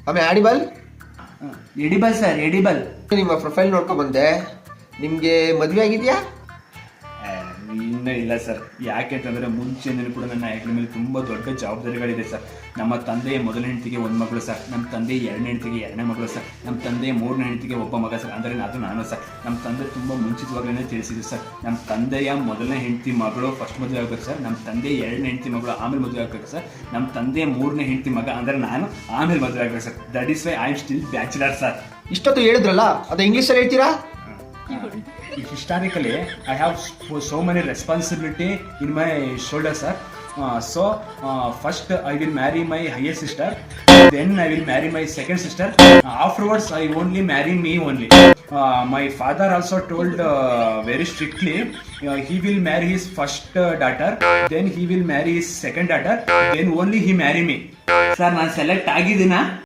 ಆಮೇಲೆ audible edible sir, edible. ನಿಮ್ಮ profile ನೋಡ್ಕೊಂಡ್ ಬಂದೆ. ನಿಮ್ಗೆ ಮದ್ವೆ ಆಗಿದ್ಯಾ? ಇನ್ನೂ ಇಲ್ಲ ಸರ್. ಯಾಕೆಂತಂದರೆ ಮುಂಚೆನೇ ಕೂಡ ನನ್ನ ಹೆಗಲ ಮೇಲೆ ತುಂಬ ದೊಡ್ಡ ಜವಾಬ್ದಾರಿಗಳಿದೆ ಸರ್. ನಮ್ಮ ತಂದೆಯ ಮೊದಲ ಹೆಂಡತಿಗೆ ಒಂದು ಮಗಳು ಸರ್, ನಮ್ಮ ತಂದೆ ಎರಡನೇ ಹೆಂಡತಿಗೆ ಎರಡನೇ ಮಗಳು ಸರ್, ನಮ್ಮ ತಂದೆಯ ಮೂರನೇ ಹೆಂಡತಿಗೆ ಒಬ್ಬ ಮಗ ಸರ್, ಅಂದರೆ ಅದು ನಾನು ಸರ್. ನಮ್ಮ ತಂದೆ ತುಂಬ ಮುಂಚಿತವಾಗಲೇ ತಿಳಿಸಿದ್ರು ಸರ್, ನಮ್ಮ ತಂದೆಯ ಮೊದಲನೇ ಹೆಂಡತಿ ಮಗಳು ಫಸ್ಟ್ ಮದುವೆ ಆಗಬೇಕು ಸರ್, ನಮ್ಮ ತಂದೆಯ ಎರಡನೇ ಹೆಂಡತಿ ಮಗಳು ಆಮೇಲೆ ಮದುವೆ ಆಗಬೇಕು ಸರ್, ನಮ್ಮ ತಂದೆಯ ಮೂರನೇ ಹೆಂಡತಿ ಮಗ ಅಂದರೆ ನಾನು ಆಮೇಲೆ ಮದುವೆ ಆಗಬೇಕು sir. That is why I am still bachelor sir. ಇಷ್ಟೊತ್ತು ಹೇಳಿದ್ರಲ್ಲ, ಅದು ಇಂಗ್ಲೀಷಲ್ಲಿ ಹೇಳ್ತೀರಾ? Historically, I have so many responsibility in my shoulders, sir. First I will marry my highest sister, then I will marry my second sister. Afterwards, I only marry me only. My father also told very strictly, he will marry his first daughter, then he will marry his second daughter, then only he marry me. Sir, ನಾನು select ಆಗಿದ್ದೀನಾ?